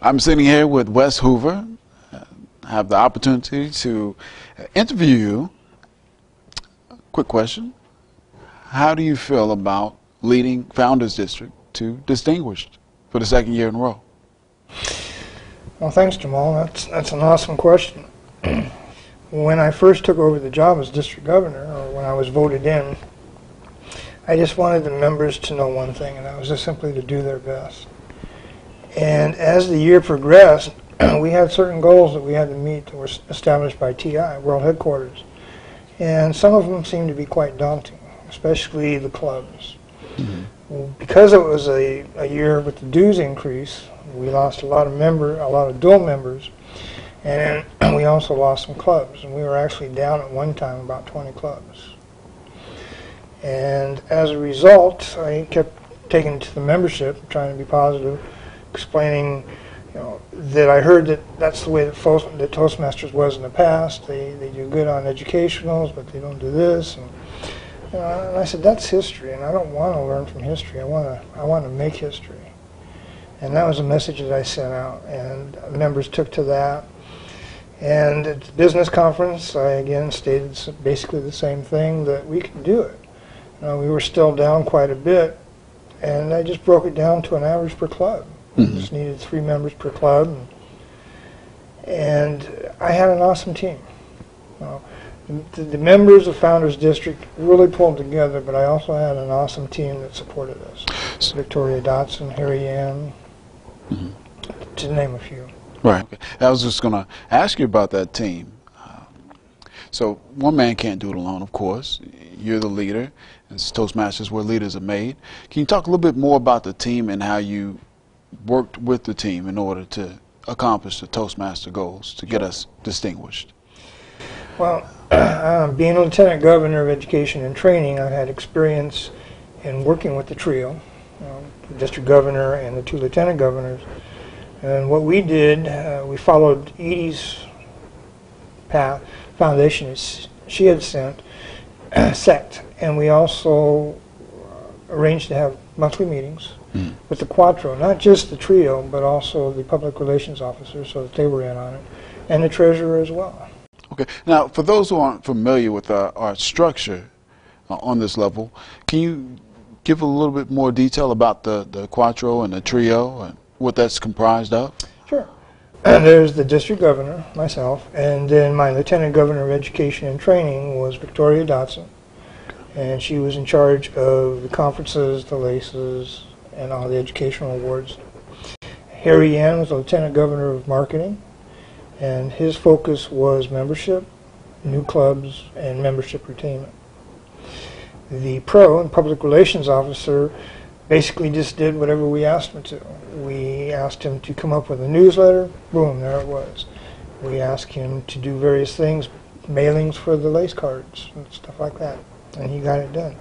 I'm sitting here with Wes Hoover. I have the opportunity to interview you. Quick question. How do you feel about leading Founders District to Distinguished for the second year in a row? Well, thanks, Jamal. That's an awesome question. When I first took over the job as district governor, or when I was voted in, I just wanted the members to know one thing, and that was just simply to do their best. And as the year progressed, we had certain goals that we had to meet that were established by TI, World Headquarters. And some of them seemed to be quite daunting, especially the clubs. Because it was a year with the dues increase, we lost a lot of dual members, and we also lost some clubs, and we were actually down at one time about 20 clubs. And as a result, I kept taking it to the membership, trying to be positive, explaining, that I heard that that's the way that Toastmasters was in the past. They do good on educationals, but they don't do this. And I said, that's history, and I don't want to learn from history. I want to make history. And that was a message that I sent out, and members took to that. And at the business conference, I again stated basically the same thing, that we could do it. We were still down quite a bit, and I just broke it down to an average per club. We just needed 3 members per club, and I had an awesome team. The members of Founders District really pulled together, but I also had an awesome team that supported us. Victoria Dotson, Harry Ann, to name a few. Right. Okay. I was just going to ask you about that team. So one man can't do it alone, of course. You're the leader. It's Toastmasters where leaders are made. Can you talk a little bit more about the team and how you worked with the team in order to accomplish the Toastmaster goals to get us distinguished? Well, being a Lieutenant Governor of Education and Training, I've had experience in working with the trio, the District Governor and the 2 Lieutenant Governors. And what we did, we followed Edie's path, foundation she had set, and we also arranged to have monthly meetings with the Quattro, not just the trio, but also the public relations officer, so that they were in on it, and the treasurer as well. Okay. Now, for those who aren't familiar with our structure on this level, can you give a little bit more detail about the Quattro and the trio and what that's comprised of? Sure. There's the district governor, myself, and then my Lieutenant Governor of Education and Training was Victoria Dotson, and she was in charge of the conferences, the LACES, and all the educational awards. Harry Ann was the Lieutenant Governor of Marketing, and his focus was membership, new clubs, and membership retainment. The Pro and Public Relations Officer basically just did whatever we asked him to. We asked him to come up with a newsletter, boom, there it was. We asked him to do various things, mailings for the lace cards and stuff like that, and he got it done.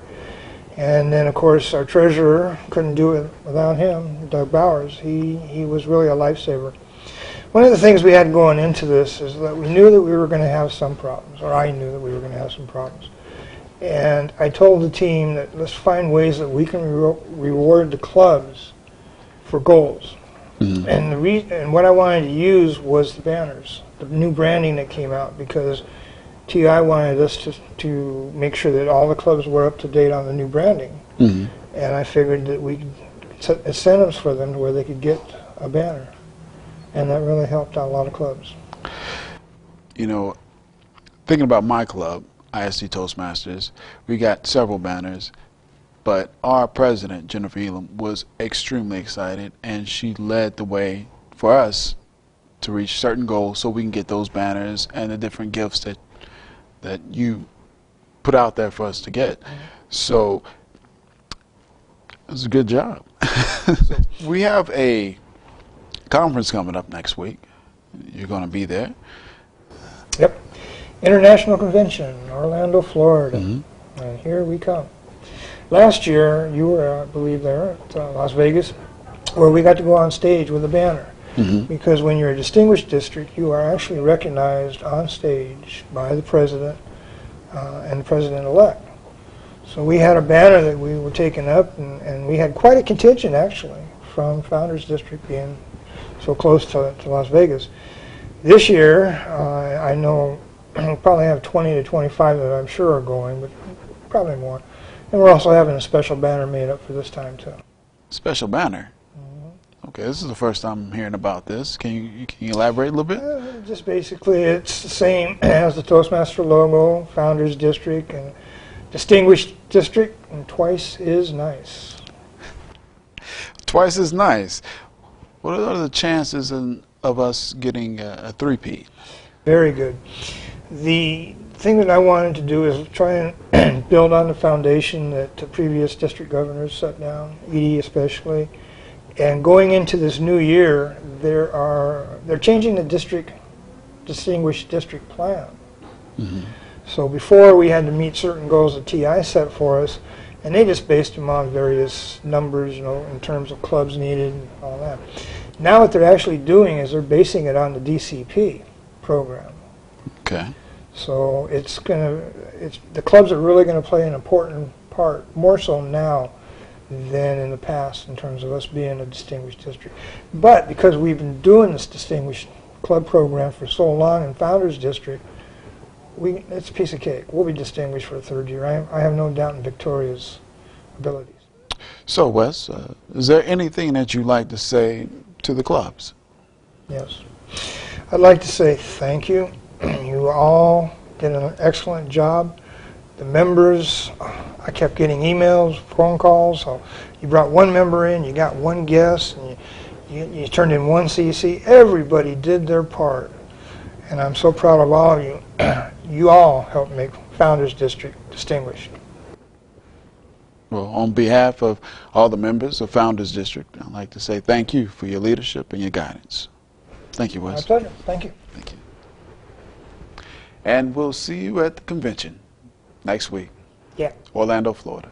And then, of course, our treasurer, couldn't do it without him, Doug Bowers. He was really a lifesaver. One of the things we had going into this is that we knew that we were going to have some problems, or I knew that we were going to have some problems. And I told the team that let's find ways that we can reward the clubs for goals. And what I wanted to use was the banners, the new branding that came out, because TI wanted us to make sure that all the clubs were up to date on the new branding. And I figured that we could set incentives for them to where they could get a banner. And that really helped out a lot of clubs. Thinking about my club, ISD Toastmasters, we got several banners, but our president, Jennifer Elam, was extremely excited, and she led the way for us to reach certain goals so we can get those banners and the different gifts that you put out there for us to get. So it was a good job. We have a conference coming up next week. You're going to be there. Yep. International Convention, Orlando, Florida. And here we come. Last year, you were, I believe, there at Las Vegas, where we got to go on stage with a banner. Because when you're a distinguished district, you are actually recognized on stage by the president and the president-elect. So we had a banner that we were taking up, and we had quite a contingent, actually, from Founders District being so close to Las Vegas. This year, I know we'll probably have 20 to 25 that I'm sure are going, but probably more. And we're also having a special banner made up for this time too. Special banner? Okay, this is the first time I'm hearing about this. Can you elaborate a little bit? Just basically, it's the same as the Toastmaster logo, Founders District, and Distinguished District, and twice is nice. Twice is nice. What are the chances of us getting a three-peat? Very good. The thing that I wanted to do is try and build on the foundation that the previous district governors set down, Edie especially. And going into this new year, they're changing the distinguished district plan. Mm-hmm. So before we had to meet certain goals that TI set for us, and they just based them on various numbers, in terms of clubs needed and all that. Now what they're actually doing is they're basing it on the DCP program. Okay. So the clubs are really going to play an important part, more so now than in the past in terms of us being a distinguished district. But because we've been doing this distinguished club program for so long in Founders District, it's a piece of cake. We'll be distinguished for the third year. I have no doubt in Victoria's abilities. So, Wes, is there anything that you'd like to say to the clubs? Yes. I'd like to say thank you. You all did an excellent job. The members, I kept getting emails, phone calls. So you brought one member in, you got one guest, and you turned in one CC. Everybody did their part. And I'm so proud of all of you. You all helped make Founders District distinguished. Well, on behalf of all the members of Founders District, I'd like to say thank you for your leadership and your guidance. Thank you, Wes. My pleasure. Thank you. Thank you. And we'll see you at the convention next week. Yeah. Orlando, Florida.